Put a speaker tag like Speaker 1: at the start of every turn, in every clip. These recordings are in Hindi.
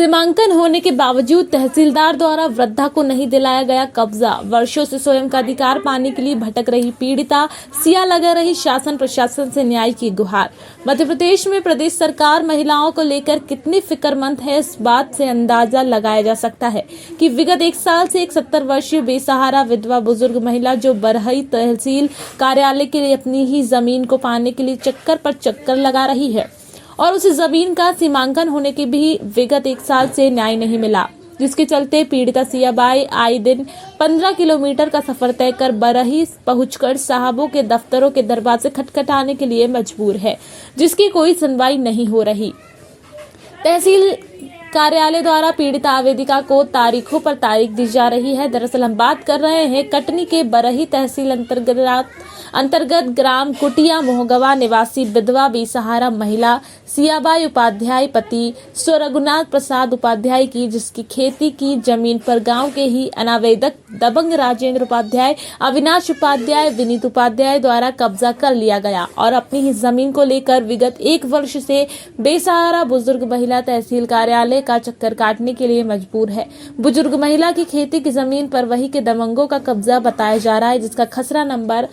Speaker 1: सीमांकन होने के बावजूद तहसीलदार द्वारा वृद्धा को नहीं दिलाया गया कब्जा। वर्षों से स्वयं का अधिकार पाने के लिए भटक रही पीड़िता सिया लगा रही शासन प्रशासन से न्याय की गुहार। मध्य प्रदेश में प्रदेश सरकार महिलाओं को लेकर कितनी फिक्रमंद है, इस बात से अंदाजा लगाया जा सकता है कि विगत एक साल से एक 70 वर्षीय बेसहारा विधवा बुजुर्ग महिला जो बरही तहसील कार्यालय के लिए अपनी ही जमीन को पाने के लिए चक्कर पर चक्कर लगा रही है और उस जमीन का सीमांकन होने के भी विगत एक साल से न्याय नहीं मिला, जिसके चलते पीड़िता सियाबाई आए दिन 15 किलोमीटर का सफर तय कर बरही पहुंचकर साहबों के दफ्तरों के दरवाजे खटखटाने के लिए मजबूर है, जिसकी कोई सुनवाई नहीं हो रही। तहसील कार्यालय द्वारा पीड़िता आवेदिका को तारीखों पर तारीख दी जा रही है। दरअसल हम बात कर रहे हैं कटनी के बरही तहसील अंतर्गत ग्राम कुटिया मोहगवा निवासी विधवा बेसहारा महिला सियाबाई उपाध्याय पति स्व रघुनाथ प्रसाद उपाध्याय की, जिसकी खेती की जमीन पर गांव के ही अनावेदक दबंग राजेंद्र उपाध्याय, अविनाश उपाध्याय, विनीत उपाध्याय द्वारा कब्जा कर लिया गया और अपनी ही जमीन को लेकर विगत एक वर्ष से बेसहारा बुजुर्ग महिला तहसील कार्यालय का चक्कर काटने के लिए मजबूर है। बुजुर्ग महिला की खेती की जमीन पर वही के दबंगों का कब्जा बताया जा रहा है, जिसका खसरा नंबर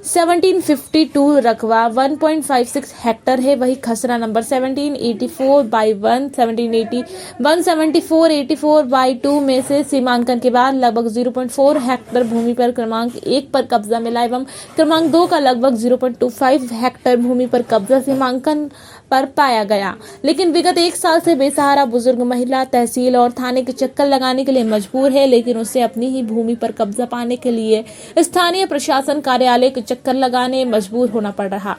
Speaker 1: 1752 रकबा 1.56 हेक्टर है। वही खसरा नंबर 1784/1, 174/84 में से सीमांकन के बाद लगभग 0.4 हेक्टर भूमि पर क्रमांक 1 पर कब्जा मिला एवं क्रमांक 2 का लगभग 0.25 हेक्टर भूमि पर कब्जा सीमांकन पर पाया गया। लेकिन विगत एक साल से बेसहारा बुजुर्ग महिला तहसील और थाने के चक्कर लगाने के लिए मजबूर है, लेकिन उसे अपनी ही भूमि पर कब्जा पाने के लिए स्थानीय प्रशासन कार्यालय के चक्कर लगाने मजबूर होना पड़ रहा।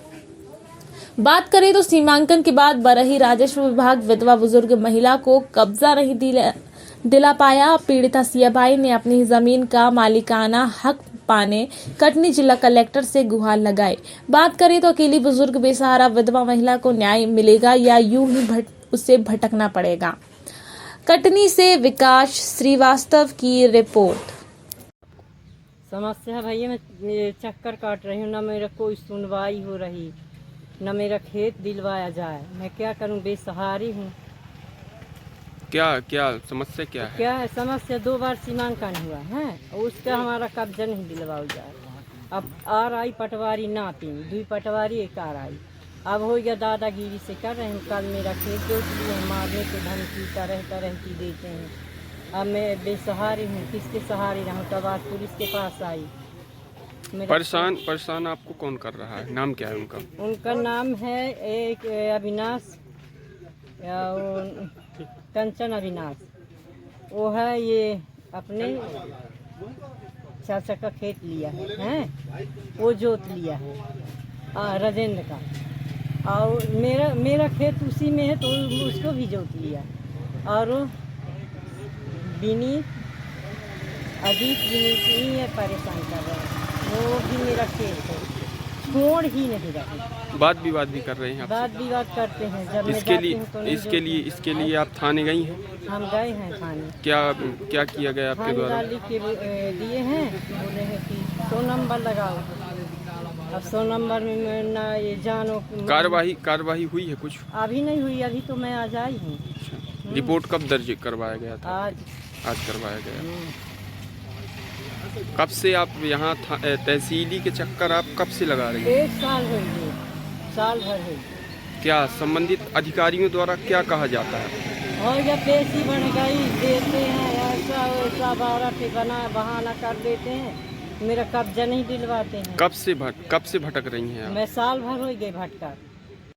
Speaker 1: बात करें तो सीमांकन के बाद बरही राजस्व विभाग विधवा बुजुर्ग महिला को कब्जा नहीं दिला पाया। पीड़िता सियाबाई ने अपनी जमीन का मालिकाना हक पाने कटनी जिला कलेक्टर से गुहार लगाई। बात करें तो अकेली बुजुर्ग बेसहारा विधवा महिला को न्याय मिलेगा या यूं ही उसे भटकना पड़ेगा। कटनी से विकास श्रीवास्तव की रिपोर्ट।
Speaker 2: समस्या भैया, मैं चक्कर काट रही हूँ, ना मेरा कोई सुनवाई हो रही, ना मेरा खेत दिलवाया जाए। मैं क्या करूँ, बेसहारी हूँ।
Speaker 3: क्या समस्या क्या है?
Speaker 2: क्या है समस्या? 2 बार सीमांकन हुआ है, उसका हमारा कब्जा नहीं दिलवाया जाए। अब RI पटवारी ना 3, 2 पटवारी 1 RI। अब हो गया दादागिरी से कर रहे हैं। कल मेरा खेत जोत लिए, मारने के धमकी तरह देते हैं। अब मैं बेसहारी हूँ, किसके सहारे रहूँ? तब आज पुलिस के पास आई।
Speaker 3: परेशान आपको कौन कर रहा है? नाम क्या है उनका?
Speaker 2: उनका नाम है एक अविनाश, कंचन अविनाश। वो है ये अपने चाचा का खेत लिया है, वो जोत लिया है राजेंद्र का, और मेरा खेत उसी में है तो उसको भी जोत लिया। और विनीत ही है, परेशान कर रहा है। वो भी मेरा खेत है, छोड़ ही नहीं रहे।
Speaker 3: वाद विवाद भी कर रहे हैं आपसे?
Speaker 2: वाद विवाद करते हैं। जब
Speaker 3: इसके लिए आप थाने गई हैं?
Speaker 2: हम गए हैं थाने।
Speaker 3: क्या किया गया आपके द्वारा?
Speaker 2: लिख के दिए हैं, बोले हैं कि 100 नंबर लगाओ। अब 100 नंबर में ना ये जानो।
Speaker 3: कार्यवाही हुई है कुछ?
Speaker 2: अभी नहीं हुई, अभी तो मैं आज आई हूँ।
Speaker 3: रिपोर्ट कब दर्ज करवाया गया था? आज करवाया गया। कब से आप यहाँ तहसीली के चक्कर आप कब से लगा रही हैं?
Speaker 2: 1 साल हो गए, साल भर है।
Speaker 3: क्या संबंधित अधिकारियों द्वारा क्या कहा जाता है?
Speaker 2: और जब पेशी बन गई देते हैं, ऐसा बहाना कर देते हैं, मेरा कब्जा नहीं दिलवाते हैं।
Speaker 3: कब से भटक रही हैं आप?
Speaker 2: मैं साल भर हो गए भटका।